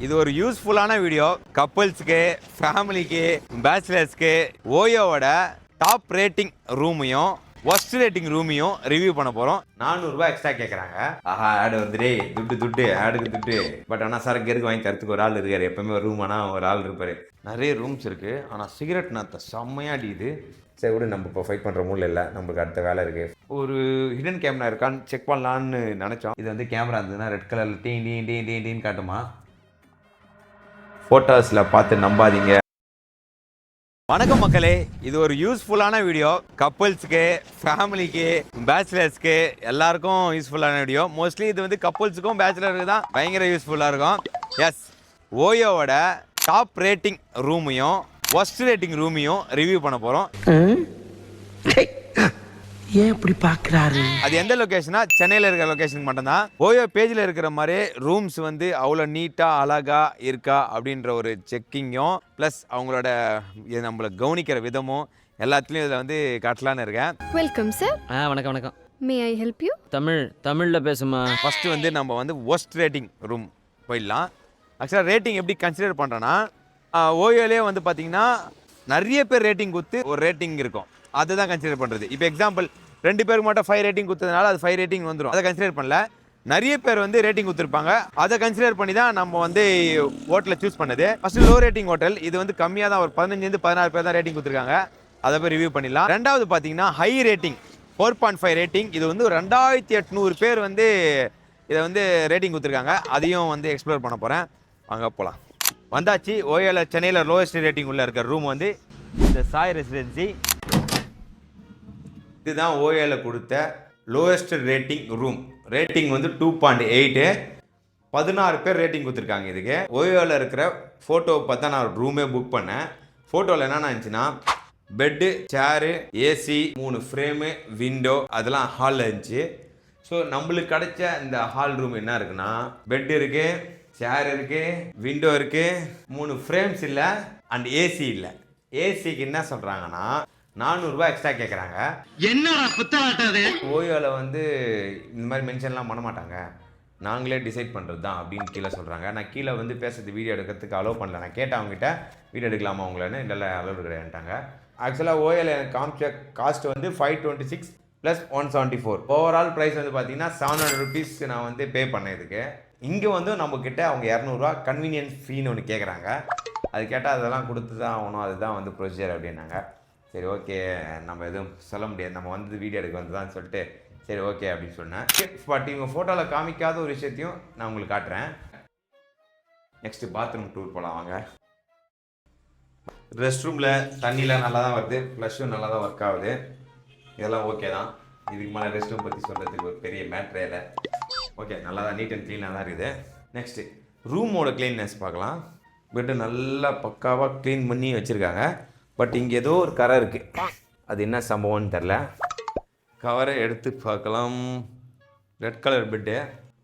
இது ஒரு யூஸ்ஃபுல்லான வீடியோ. கப்புள்ஸ்க்கு, ஃபேமிலிக்கு, பேச்சுலர்ஸ்க்கு ஓயோவோட டாப் ரேட்டிங் ரூமையும் ஒஸ்ட் ரேட்டிங் ரூமையும் ரிவ்யூ பண்ண போகிறோம். 400 ரூபாய் எக்ஸ்ட்ரா கேட்குறாங்க. ஆஹா, ஆடு வந்துடே, துட்டு ஆடுக்கு துட்டு. பட் ஆனால் சரக்கு எதுக்கு வாங்கி தரத்துக்கு ஒரு ஆள் இருக்காரு. எப்பவுமே ஒரு ரூம் ஆனால் ஒரு ஆள் இருப்பார். நிறைய ரூம்ஸ் இருக்குது. ஆனால் சிகரெட் நாற்ற செம்மையாக அடிக்குது. சரி விட, நம்ம இப்போ ஃபைட் பண்ணுற மூலம் இல்லை, நம்மளுக்கு அடுத்த வேலை இருக்குது. ஒரு ஹிடன் கேமரா இருக்கான்னு செக் பண்ணலான்னு நினச்சோம். இது வந்து கேமரா இருந்ததுன்னா ரெட் கலரில் டீன்னு காட்டுமா. ஃபோட்டோஸில் பார்த்து நம்பாதீங்க. வணக்கம் மக்களே, இது ஒரு யூஸ்ஃபுல்லான வீடியோ. கப்புள்ஸ்க்கு, ஃபேமிலிக்கு, பேச்சுலர்ஸ்க்கு எல்லாருக்கும் யூஸ்ஃபுல்லான வீடியோ. மோஸ்ட்லி இது வந்து கப்புள்ஸுக்கும் பேச்சுலருக்கு தான் பயங்கர யூஸ்ஃபுல்லாக இருக்கும். எஸ், ஓயோவோட டாப் ரேட்டிங் ரூமையும் ஒஸ்ட் ரேட்டிங் ரூமையும் ரிவ்யூ பண்ண போகிறோம். ஏன் இப்படி பார்க்குறாரு? அது எந்த லொக்கேஷனா? சென்னையில் இருக்கிற லொக்கேஷனுக்கு மட்டும்தான். ஓயோ பேஜில் இருக்கிற மாதிரி ரூம்ஸ் வந்து அவ்வளோ நீட்டாக அழகாக இருக்கா அப்படின்ற ஒரு செக்கிங்கும் ப்ளஸ் அவங்களோட நம்மளை கவனிக்கிற விதமும் எல்லாத்துலேயும் இதில் வந்து காட்டலான்னு இருக்கேன். Welcome sir. வணக்கம் வணக்கம். மே ஐ ஹெல்ப் யூ? தமிழில் பேசுமா? ஃபஸ்ட்டு வந்து நம்ம வந்து ஒஸ்ட் ரேட்டிங் ரூம் போயிடலாம். ஆக்சுவலாக ரேட்டிங் எப்படி கன்சிடர் பண்ணுறோன்னா, ஓயோலே வந்து பார்த்தீங்கன்னா நிறைய பேர் ரேட்டிங் கொடுத்து ஒரு ரேட்டிங் இருக்கும். அதுதான் கன்சிடர் பண்ணுறது. இப்போ எக்ஸாம்பிள் 2 பேருக்கு மட்டும் 5 ரேட்டிங் கொடுத்ததுனால அது 5 ரேட்டிங் வந்துடும். அதை கன்சிடர் பண்ணல. நிறைய பேர் வந்து ரேட்டிங் கொடுத்துருப்பாங்க. அதை கன்சிடர் பண்ணி தான் நம்ம வந்து ஹோட்டலை சூஸ் பண்ணது. First low rating hotel. இது வந்து கம்மியாக தான், ஒரு 15-16 பேர் தான் ரேட்டிங் கொடுத்துருக்காங்க. அதை போய் ரிவ்யூ பண்ணிடலாம். ரெண்டாவது பார்த்தீங்கன்னா ஹை ரேட்டிங் 4.5 ரேட்டிங். இது வந்து ஒரு 2800 பேர் வந்து இதை வந்து ரேட்டிங் கொடுத்துருக்காங்க. அதையும் வந்து எக்ஸ்ப்ளோர் பண்ண போகிறேன். வாங்க போகலாம். வந்தாச்சு. ஓயோல சென்னையில் லோவஸ்ட் ரேட்டிங் உள்ள இருக்கிற ரூம் வந்து இந்த சாய் ரெசிடென்சி. இதுதான் ஓயோல கொடுத்த லோவஸ்ட் ரேட்டிங் ரூம். ரேட்டிங் வந்து 2.8. 16 பேர் ரேட்டிங் கொடுத்துருக்காங்க இதுக்கு. ஓயோவில் இருக்கிற ஃபோட்டோ பார்த்தா நான் ரூமே புக் பண்ணேன். ஃபோட்டோவில் என்னென்ன இருந்துச்சுன்னா, பெட்டு, சேரு, ஏசி, 3 ஃப்ரேமு, விண்டோ, அதெல்லாம் ஹாலில் இருந்துச்சு. ஸோ நம்மளுக்கு கிடைச்ச இந்த ஹால் ரூம் என்ன இருக்குன்னா, பெட் இருக்குது, சேர் இருக்குது, விண்டோ இருக்குது, 3 ஃப்ரேம்ஸ் இல்லை அண்ட் ஏசி இல்லை. ஏசிக்கு என்ன சொல்கிறாங்கன்னா 400 ரூபாய் எக்ஸ்ட்ரா கேட்குறாங்க. என்னடா புத்தாட்டது? ஓயோவில் வந்து இந்த மாதிரி மென்ஷன்லாம் பண்ண மாட்டாங்க, நாங்களே டிசைட் பண்ணுறது தான் அப்படின்னு கீழே சொல்கிறாங்க. நான் கீழே வந்து பேசுறது வீடியோ எடுக்கிறதுக்கு அலோவ் பண்ணல. நான் கேட்டேன் அவங்ககிட்ட, வீடியோ எடுக்கலாமா அவங்களன்னு. இல்லை அலோவ் கிடையாதுட்டாங்க. ஆக்சுவலாக ஓயோவில் எனக்கு காமிச்ச காஸ்ட் வந்து 526 + 174. ஓவரால் ப்ரைஸ் வந்து பார்த்தீங்கன்னா 700 rupees நான் வந்து பே பண்ணேன் இதுக்கு. இங்கே வந்து நம்மக்கிட்ட அவங்க 200 ரூபா கன்வீனியன்ஸ் ஃபீன்னு ஒன்று கேட்குறாங்க. அது கேட்டால் அதெல்லாம் கொடுத்து தான் ஆகணும், அதுதான் வந்து ப்ரொசீஜர் அப்படின்னாங்க. சரி ஓகே, நம்ம எதுவும் சொல்ல முடியாது, நம்ம வந்து வீடியோ எடுக்க வந்துதான்னு சொல்லிட்டு சரி ஓகே அப்படின்னு சொன்னேன். பட் இவங்க ஃபோட்டோவில் காமிக்காத ஒரு விஷயத்தையும் நான் உங்களுக்கு காட்டுறேன். நெக்ஸ்ட்டு பாத்ரூம் டூர் போகலாம் வாங்க. ரெஸ்ட் ரூமில் தண்ணியில் நல்லா தான் வருது, ஃப்ளஷ்ஷும் நல்லா தான் ஒர்க் ஆகுது. இதெல்லாம் ஓகே தான். இதுக்கு மேலே ரெஸ்ட் ரூம் பற்றி சொல்கிறதுக்கு ஒரு பெரிய மேட்ரே இல்லை. ஓகே, நல்லா தான், நீட் அண்ட் க்ளீனாக தான் இருக்குது. நெக்ஸ்ட்டு ரூமோட க்ளீன்னஸ் பார்க்கலாம். பெட்டு நல்லா பக்காவாக க்ளீன் பண்ணி வச்சுருக்காங்க. பட் இங்கே ஏதோ ஒரு கரை இருக்குது, அது என்ன சம்பவம்னு தெரில. கவரை எடுத்து பார்க்கலாம். Red colour bed.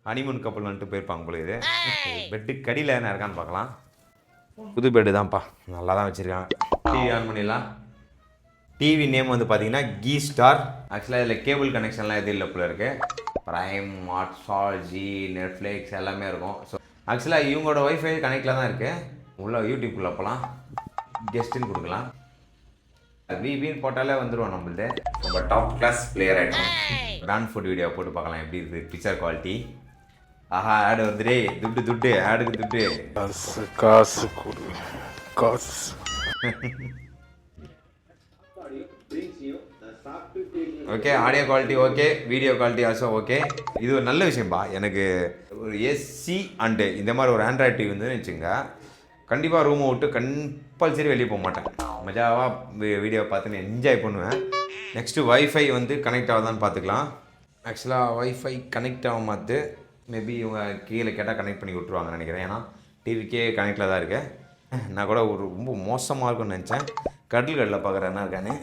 ஹனிமூன் கப்பல் வந்துட்டு போயிருப்பாங்க போல. இது பெட்டு கடியில் என்ன இருக்கான்னு பார்க்கலாம். புது பெட்டு தான்ப்பா, நல்லா தான் வச்சுருக்காங்க. டிவி ஆன் பண்ணிடலாம். டிவி நேம் வந்து பார்த்தீங்கன்னா கீ ஸ்டார். ஆக்சுவலாக இதில் கேபிள் கனெக்ஷன்லாம் எதுவும் இல்லை போல இருக்குது. ப்ரைம், ஹாட்ஸ்டார், ஜி, நெட்ஃப்ளிக்ஸ் எல்லாமே இருக்கும். ஸோ ஆக்சுவலாக இவங்களோட ஒய்ஃபை கனெக்டில் தான் இருக்குது. உள்ள யூடியூப்குள்ளே போகலாம், கெஸ்ட்டுன்னு கொடுக்கலாம். விபின்னு போட்டாலே வந்துடுவோம் நம்மள்து. ரொம்ப டாப் கிளாஸ் பிளேயர் ஆகிடும். பிராண்ட் ஃபுட் வீடியோ போட்டு பார்க்கலாம் எப்படி இருக்குது பிக்சர் குவாலிட்டி. ஆஹா, ஆடு வந்துடே, துட்டு ஆடுக்கு துட்டு. காசு கொடு, காசு. Okay, audio quality okay, video quality also okay. இது ஒரு நல்ல விஷயம்பா. எனக்கு ஒரு ஏசி அண்டு இந்த மாதிரி ஒரு ஆண்ட்ராய்ட் டிவி வந்துன்னு வச்சுங்க, கண்டிப்பாக ரூமை விட்டு கம்பல்சரி வெளியே போக மாட்டேன். மஜாவாக வீடியோ பார்த்துன்னு என்ஜாய் பண்ணுவேன். நெக்ஸ்ட்டு வைஃபை வந்து கனெக்ட் ஆகுதான்னு பார்த்துக்கலாம். ஆக்சுவலாக வைஃபை கனெக்ட் ஆக மாற்று மேபி இவங்க கீழே கேட்டால் கனெக்ட் பண்ணி விட்ருவாங்கன்னு நினைக்கிறேன். ஏன்னா டிவிக்கே கனெக்டில் தான் இருக்கேன். நான் கூட ஒரு ரொம்ப மோசமாக இருக்கும்னு நினச்சேன். கட்டில் பார்க்குறேன் என்ன இருக்கான்னு.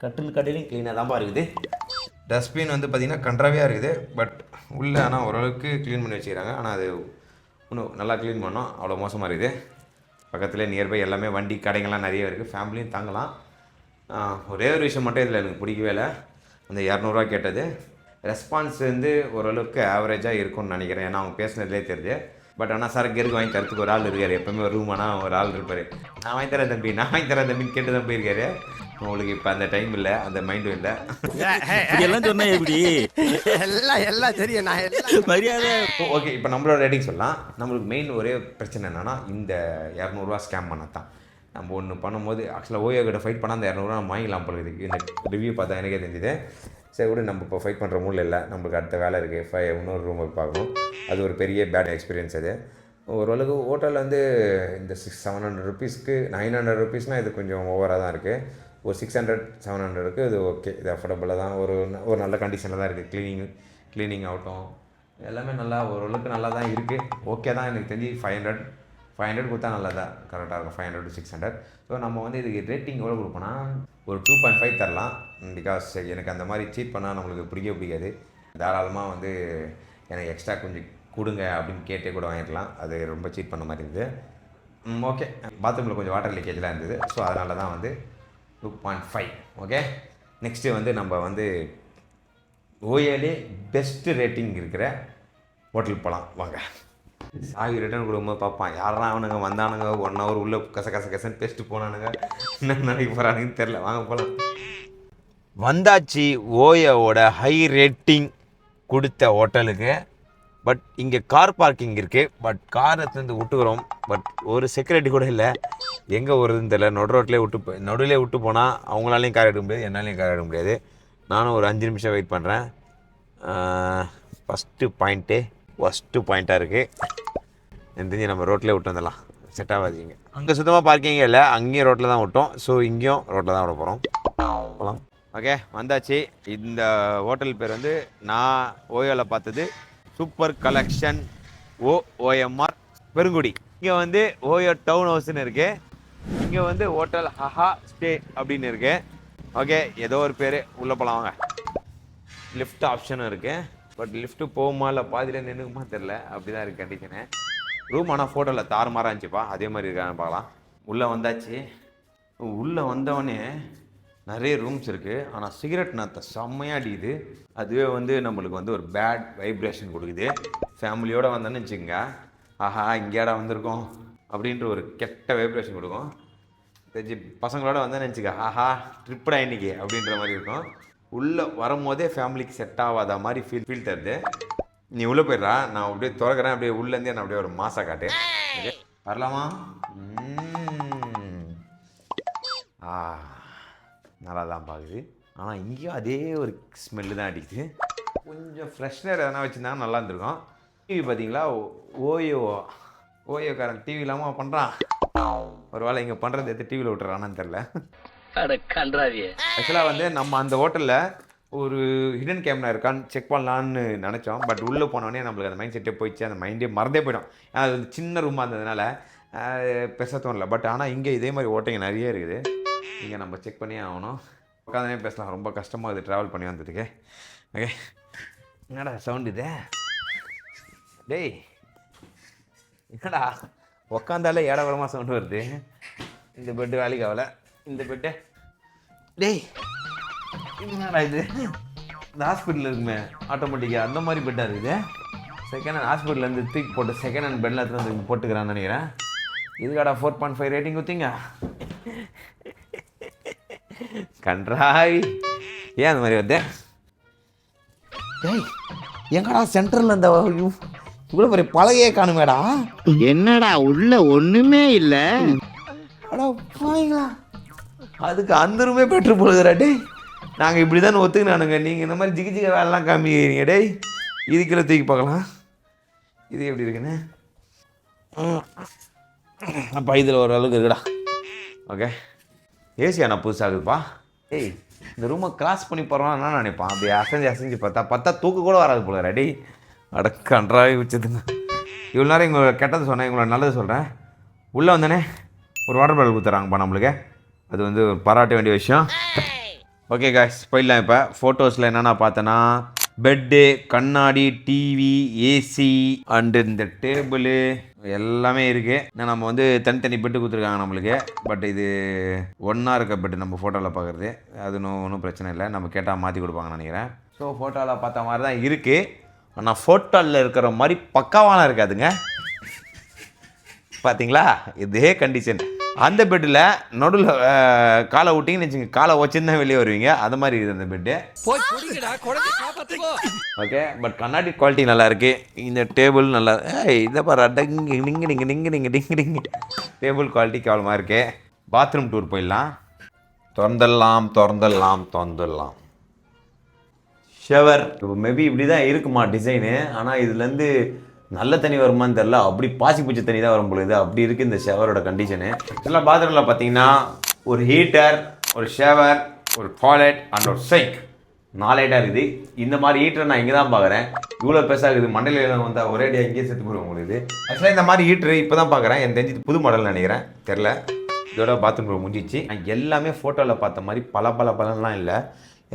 கட்டிலையும் க்ளீனாக தான்ப்பா இருக்குது. டஸ்ட்பின் வந்து பார்த்திங்கன்னா கன்றாவியாக இருக்குது. பட் உள்ளே ஆனால் ஓரளவுக்கு க்ளீன் பண்ணி வச்சுக்கிறாங்க. ஆனால் அது இன்னும் நல்லா க்ளீன் பண்ணோம், அவ்வளோ மோசமாக இருக்குது. பக்கத்தில் நியர்பை எல்லாமே வண்டி கடைகள்லாம் நிறைய இருக்குது, ஃபேமிலியும் தாங்கலாம். ஒரே ஒரு விஷயம் மட்டும் இதில் எனக்கு பிடிக்கவே இல்லை, அந்த 200 ரூபா கேட்டது. ரெஸ்பான்ஸ் வந்து ஓரளவுக்கு ஆவரேஜாக இருக்கும்னு நினைக்கிறேன். ஏன்னா அவங்க பேசுனதுலேயே தெரியுது. பட் ஆனால் சார் கெருக்கு வாங்கி தரத்துக்கு ஒரு ஆள் இருக்கார். எப்போவுமே ஒரு ரூம் ஆனால் ஒரு ஆள் இருப்பார். நான் வாங்கி தரேன் தம்பின்னு கேட்டு தான் போயிருக்காரு. உங்களுக்கு இப்போ அந்த டைம் இல்லை, அந்த மைண்டும் இல்லை. எல்லாம் சொன்னா எப்படி எல்லாம் தெரியும் நான் மரியாதை. ஓகே, இப்போ நம்மளோட ரேட்டிங் சொல்லலாம். நம்மளுக்கு மெயின் ஒரே பிரச்சனை என்னென்னா இந்த 200 ஸ்கேம் பண்ண தான். நம்ம ஒன்று பண்ணும்போது ஆக்சுவலாக ஓயோ கிட்ட ஃபைட் பண்ணால் அந்த 200 நம்ம வாங்கிக்கலாம் போல இருக்குது. இந்த ரிவ்யூ பார்த்தா எனக்கே தெரிஞ்சுது. சரி கூட நம்ம இப்போ ஃபைட் பண்ணுற மூலம் இல்லை, நம்மளுக்கு அடுத்த வேலை இருக்குது. இன்னொரு ரூம் பார்க்கணும். அது ஒரு பெரிய பேட் எக்ஸ்பீரியன்ஸ். அது ஓரளவுக்கு ஹோட்டலில் வந்து இந்த 700 ருபீஸ்க்கு 900 ருபீஸ்னால் இது கொஞ்சம் ஓவராக தான் இருக்குது. ஒரு 600-700க்கு இது ஓகே, இது அஃபோர்டபுளாக தான், ஒரு நல்ல கண்டிஷனில் தான் இருக்குது. க்ளீனிங் ஆகட்டும் எல்லாமே நல்லா ஓரளவுக்கு நல்லா தான் இருக்குது. ஓகே தான். எனக்கு தெரிஞ்சு 500 கொடுத்தா நல்லா தான் கரெக்டாக இருக்கும். 500 to 600. ஸோ நம்ம வந்து இதுக்கு ரேட்டிங் எவ்வளோ கொடுப்போன்னா ஒரு 2.5 தரலாம். பிகாஸ் எனக்கு அந்த மாதிரி சீட் பண்ணால் நம்மளுக்கு பிடிக்காது. தாராளமாக வந்து எனக்கு எக்ஸ்ட்ரா கொஞ்சம் கொடுங்க அப்படின்னு கேட்டே கூட வாங்கிக்கலாம். அது ரொம்ப சீட் பண்ண மாதிரி இருந்தது. ஓகே, பாத்ரூமில் கொஞ்சம் வாட்டர் லீக்கேஜ்லாம் இருந்தது. ஸோ அதனால தான் வந்து 2.5. ஓகே, நெக்ஸ்ட்டு வந்து நம்ம வந்து ஓஏலே பெஸ்ட்டு ரேட்டிங் இருக்கிற ஹோட்டல் போகலாம் வாங்க. சாவி ரிட்டர்ன் கொடுக்கும்போது பார்ப்பான், யாரெல்லாம் அவனுங்க வந்தானுங்க 1 hour உள்ளே கசன்னு பேசிட்டு போனானுங்க, என்ன நினைக்க போகிறானுங்கன்னு தெரில. வாங்க போகலாம். வந்தாச்சு ஓயோவோட ஹை ரேட்டிங் கொடுத்த ஹோட்டலுக்கு. பட் இங்கே கார் பார்க்கிங் இருக்குது. பட் காரை எடுத்துருந்து விட்டுக்கிறோம். பட் ஒரு செக்யூரிட்டி கூட இல்லை. எங்கே வருதுன்னு தெரியல. நடுவிலே விட்டு போனால் அவங்களாலையும் கார் எடுக்க முடியாது, என்னாலையும் கார் எடுக்க முடியாது. நானும் ஒரு 5 நிமிஷம் வெயிட் பண்ணுறேன். ஃபஸ்ட்டு பாயிண்ட்டாக இருக்குது. எனக்கு தெரிஞ்சு நம்ம ரோட்டில் விட்டு வந்துடலாம். செட் ஆகாதீங்க. அங்கே சுத்தமாக பார்க்கிங் இல்லை, அங்கேயும் ரோட்டில் தான் விட்டோம். ஸோ இங்கேயும் ரோட்டில் தான் விட போகலாம். ஓகே, வந்தாச்சு. இந்த ஹோட்டல் பேர் வந்து நான் ஓயோவில் பார்த்தது சூப்பர் கலெக்ஷன் OMR பெருங்குடி. இங்கே வந்து ஓயோ டவுன் ஹவுஸ்ன்னு இருக்குது. இங்கே வந்து ஹோட்டல் ஹஹா ஸ்டே அப்படின்னு இருக்குது. ஓகே, ஏதோ ஒரு பேர். உள்ளே போகலாம் வாங்க. லிஃப்ட் ஆப்ஷனும் இருக்குது. பட் லிஃப்ட்டு போகுமா இல்லை பாதியில் நின்றுக்குமா தெரில. அப்படி தான் இருக்குது கண்டிஷனு. ரூம் ஆனால் ஃபோட்டோவில் தாறுமாறாக இருந்துச்சுப்பா. அதே மாதிரி இருக்கான்னு பார்க்கலாம். உள்ளே வந்தாச்சு. உள்ளே வந்தவொடனே நிறைய ரூம்ஸ் இருக்குது. ஆனால் சிகரெட் நாற்ற செம்மையாக அடிக்குது. அதுவே வந்து நம்மளுக்கு வந்து ஒரு பேட் வைப்ரேஷன் கொடுக்குது. ஃபேமிலியோடு வந்தோன்னு வச்சுக்கோங்க, ஆஹா இங்கேடா வந்திருக்கோம் அப்படின்ற ஒரு கெட்ட வைப்ரேஷன் கொடுக்கும். தெரிஞ்சு பசங்களோட வந்தேன்னு வச்சுக்க, ஆஹா ட்ரிப்படா இன்னைக்கு அப்படின்ற மாதிரி இருக்கும். உள்ளே வரும்போதே ஃபேமிலிக்கு செட் ஆகாத மாதிரி ஃபீல் தருது. நீ உள்ளே போயிடுறா, நான் அப்படியே திறக்கிறேன். அப்படியே உள்ளேருந்தே நான் அப்படியே ஒரு மாசாக காட்டு. ஓகே, வரலாமா? நல்லா தான் பார்க்குது. ஆனால் இங்கேயும் அதே ஒரு ஸ்மெல்லு தான் அடிக்குது. கொஞ்சம் ஃப்ரெஷ்னர் எதனா வச்சுருந்தாங்க நல்லா இருந்திருக்கும். டிவி பார்த்தீங்களா? ஓயோக்காரன் டிவி இல்லாமல் பண்ணுறான். ஒரு வேளை இங்கே பண்ணுறது எடுத்து டிவியில் விட்டுறானான்னு தெரில. ஆக்சுவலாக வந்து நம்ம அந்த ஹோட்டலில் ஒரு ஹிடன் கேமரா இருக்கான்னு செக் பண்ணலான்னு நினச்சோம். பட் உள்ளே போனோடனே நம்மளுக்கு அந்த மைண்ட் செட்டே போயிடுச்சு. அந்த மைண்டே மறந்தே போயிடும். ஏன்னா அது வந்து சின்ன ரூமாக இருந்ததுனால பெருசாக தோணல. பட் ஆனால் இங்கே இதே மாதிரி ஓட்டைங்க நிறைய இருக்குது. இங்கே நம்ம செக் பண்ணி ஆகணும். உட்காந்தனே பேசலாம். ரொம்ப கஷ்டமாக இது ட்ராவல் பண்ணி வந்ததுக்கு. ஓகே, என்னடா சவுண்டு இது? டேய் என்னடா உக்காந்தாலே ஏடவரமாக சவுண்டு வருது. இந்த பெட்டு வேலைக்கு ஆகலை. இந்த பெட்டு டேய் என்னடா இது? இந்த ஹாஸ்பிட்டலில் இருக்குமே ஆட்டோமேட்டிக்காக அந்த மாதிரி பெட்டாக இருக்குது. செகண்ட் ஹேண்ட் ஹாஸ்பிட்டலேருந்து தூக்கி போட்டு செகண்ட் ஹேண்ட் பெட்டில் எடுத்து வந்து போட்டுக்கிறான்னு நினைக்கிறேன். இதுக்காடா 4.5 ரேட்டிங் கொடுத்தீங்க? கன்றாய். ஏன் அந்த மாதிரி வந்து? டேய் எங்கடா சென்டரில் இந்த இவ்வளோ பெரிய பழகையே காணுமேடா. என்னடா உள்ள ஒண்ணுமே இல்ல. அடா பாய்ங்களா, அதுக்கு அந்த ரூமே பெட்ரு போடுகிறா. டேய் நாங்கள் இப்படி தான் ஒத்துக்கினானுங்க. நீங்கள் இந்த மாதிரி ஜிக வேலைலாம் காமிக்கிறீங்க. டேய் இது கீழே தூக்கி பார்க்கலாம். இது எப்படி இருக்குன்னு அப்பா இதில் ஓரளவுக்கு இருக்குடா. ஓகே, ஏசி ஆனால் புதுசாகுதுப்பா. ஏய் இந்த ரூமை கிராஸ் பண்ணி போகிறோம்னா நான் நினைப்பான். அப்படி அசைஞ்சு பார்த்தா தூக்கு கூட வராது போல. ரெடி அடக்கன்றாவே வச்சதுங்க. இவ்வளோ நேரம் இவங்க கெட்டது சொன்னேன், இவங்களோட நல்லது சொல்கிறேன். உள்ளே வந்தோடனே ஒரு வாட்டர் பாட்டில் கொடுத்துட்றாங்கப்பா நம்மளுக்கு. அது வந்து ஒரு பாராட்ட வேண்டிய விஷயம். ஓகே காய்ஸ், போயிடலாம். இப்போ ஃபோட்டோஸில் என்னென்ன பார்த்தேன்னா பெட்டு, கண்ணாடி, டிவி, ஏசி அண்டு இந்த டேபிள் எல்லாமே இருக்குது. ஏன்னா நம்ம வந்து தனித்தனி பெட்டு கொடுத்துருக்காங்க நம்மளுக்கு. பட் இது ஒன்றா இருக்க பெட்டு நம்ம ஃபோட்டோவில் பார்க்குறது. அது ஒன்றும் பிரச்சனை இல்லை. நம்ம கேட்டால் மாற்றி கொடுப்பாங்கன்னு நினைக்கிறேன். ஸோ ஃபோட்டோவில் பார்த்த மாதிரி தான் இருக்குது. ஆனால் ஃபோட்டோவில் இருக்கிற மாதிரி பக்காவாலாம் இருக்காதுங்க. பார்த்தீங்களா, இதே கண்டிஷன். அந்த பெட்டில் நடுவில் காலை விட்டிங்கன்னு வச்சுங்க, காலை வச்சுன்னு தான் வெளியே வருவீங்க. அது மாதிரி இருக்குது அந்த பெட்டு. ஓகே, பட் கண்ணாடி குவாலிட்டி நல்லா இருக்கு. இந்த டேபிள் நல்லா இதை பாரு, டங்கு டிங்கு டிங்கு டிங்கு டிங்கு டிங்கு டிங்கு. டேபிள் குவாலிட்டி கேவலமாக இருக்கு. பாத்ரூம் டூர் போயிடலாம். திறந்துடலாம். ஷவர் இப்போ மேபி இப்படி தான் இருக்குமா டிசைனு. ஆனால் இதுலேருந்து நல்ல தண்ணி வருமானு தெரில, அப்படி பாசி பூச்சி தண்ணி தான் வரும் பொழுது. அப்படி இருக்குது இந்த ஷவரோட கண்டிஷனு. ஆக்சுவலாக பாத்ரூமில் பார்த்தீங்கன்னா ஒரு ஹீட்டர், ஒரு ஷவர், ஒரு டாய்லெட் அண்ட் ஒரு சிங்க், 4 ஐட்டம் இருக்குது. இந்த மாதிரி ஹீட்டரை நான் இங்கே தான் பார்க்குறேன். இவ்வளோ பெருசாக இருக்குது. மண்டலில் வந்தால் ஒரே அடியாக இங்கேயே செத்து போடுவோம் உங்களுக்கு. ஆக்சுவலாக இந்த மாதிரி ஹீட்ரு இப்போ தான் பார்க்குறேன். எனக்கு தெரிஞ்சு புது மாடல் நினைக்கிறேன், தெரில. இதோட பாத்ரூம் ரூம் முடிஞ்சிச்சு. எல்லாமே ஃபோட்டோவில் பார்த்த மாதிரி பலன்லாம் இல்லை.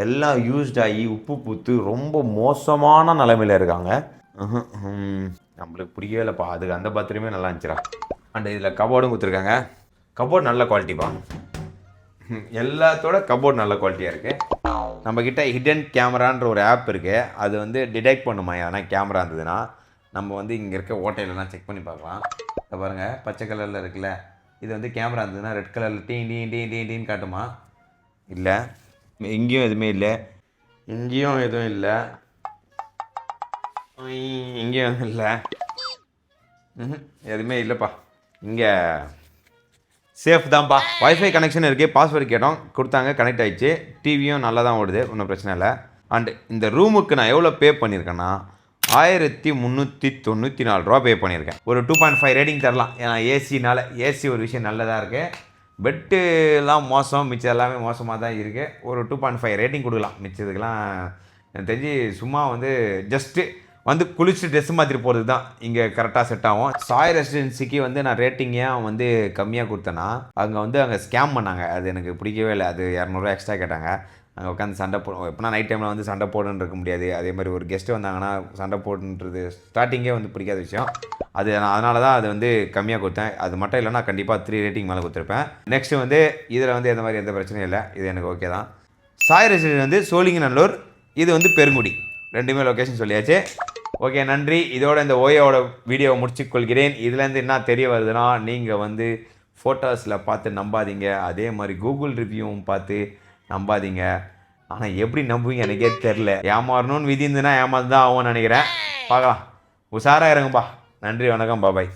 எல்லாம் யூஸ்ட் ஆகி உப்பு பூத்து ரொம்ப மோசமான நிலைமையில் இருக்காங்க. நம்மளுக்கு பிடிக்கவே இல்லைப்பா. அதுக்கு அந்த பாத்ரூமே நல்லா இருந்துச்சுடா. அண்ட் இதில் கபோர்டும் கொடுத்துருக்காங்க. கபோர்ட் நல்ல குவாலிட்டிப்பா. எல்லாத்தோட கபோர்ட் நல்ல குவாலிட்டியாக இருக்குது. நம்மக்கிட்ட ஹிடன் கேமரான்ற ஒரு ஆப் இருக்குது. அது வந்து டிடெக்ட் பண்ணுமா ஏன்னா கேமரா இருந்ததுன்னா. நம்ம வந்து இங்கே இருக்க ஓட்டையிலலாம் செக் பண்ணி பார்க்கலாம். இதை பாருங்கள், பச்சை கலரில் இருக்குல்ல, இது வந்து கேமரா இருந்ததுன்னா ரெட் கலரில் டீன்னு காட்டுமா? இல்லை, இங்கேயும் எதுவுமே இல்லை, இங்கேயும் எதுவும் இல்லை, இங்கேயும் இல்லை, எதுவுமே இல்லைப்பா. இங்கே சேஃப் தான்ப்பா. வைஃபை கனெக்ஷன் இருக்குது. பாஸ்வேர்டு கேட்டோம், கொடுத்தாங்க, கனெக்ட் ஆகிடுச்சு. டிவியும் நல்லா தான் ஓடுது, ஒன்றும் பிரச்சனை இல்லை. அண்டு இந்த ரூமுக்கு நான் எவ்வளோ பே பண்ணியிருக்கேன்னா 1394 ரூபா பே பண்ணியிருக்கேன். ஒரு 2.5 ரேட்டிங் தரலாம். ஏன்னா ஏசி ஒரு விஷயம் நல்லதாக இருக்குது. பெட்டுலாம் மோசம், மிச்சம் எல்லாமே மோசமாக தான் இருக்குது. ஒரு 2.5 ரேட்டிங் கொடுக்கலாம். மிச்சதுக்கெலாம் எனக்கு தெரிஞ்சு சும்மா வந்து ஜஸ்ட்டு வந்து குளிச்சுட்டு ட்ரெஸ் மாற்றிட்டு போகிறது தான் இங்கே கரெக்டாக செட் ஆகும். சாய் ரெசிடென்சிக்கு வந்து நான் ரேட்டிங் ஏன் வந்து கம்மியாக கொடுத்தேன்னா, அங்கே ஸ்கேம் பண்ணாங்க. அது எனக்கு பிடிக்கவே இல்லை. அது 200 ரூபா எக்ஸ்ட்ரா கேட்டாங்க. அங்கே உட்காந்து சண்டை போடும். எப்படின்னா நைட் டைமில் வந்து சண்டை போடுன்னு இருக்க முடியாது. அதே மாதிரி ஒரு கெஸ்ட்டு வந்தாங்கன்னா சண்டை போடுன்றது ஸ்டார்டிங்கே வந்து பிடிக்காத விஷயம். அது அதனால தான் அது வந்து கம்மியாக கொடுத்தேன். அது மட்டும் இல்லைனா கண்டிப்பாக 3 ரேட்டிங் மேலே கொடுத்துருப்பேன். நெக்ஸ்ட்டு வந்து இதில் வந்து எந்த மாதிரி எந்த பிரச்சனையும் இல்லை. இது எனக்கு ஓகே தான். சாய் ரெசிடென்சி வந்து சோழிங்கநல்லூர், இது வந்து பெருங்குடி. ரெண்டுமே லொக்கேஷன் சொல்லியாச்சு. ஓகே, நன்றி. இதோட இந்த ஓயோட வீடியோவை முடிச்சுக்கொள்கிறேன். இதுலேருந்து என்ன தெரிய வருதுன்னா, நீங்கள் வந்து ஃபோட்டோஸில் பார்த்து நம்பாதீங்க. அதே மாதிரி கூகுள் ரிவ்யூவும் பார்த்து நம்பாதீங்க. ஆனால் எப்படி நம்புவீங்க எனக்கே தெரில. ஏமாறணும்னு விதி இருந்துன்னா ஏமாந்து தான் ஆகும்னு நினைக்கிறேன். பார்க்கலாம். உஷாராக இருங்கப்பா. நன்றி, வணக்கம், பாபாய்.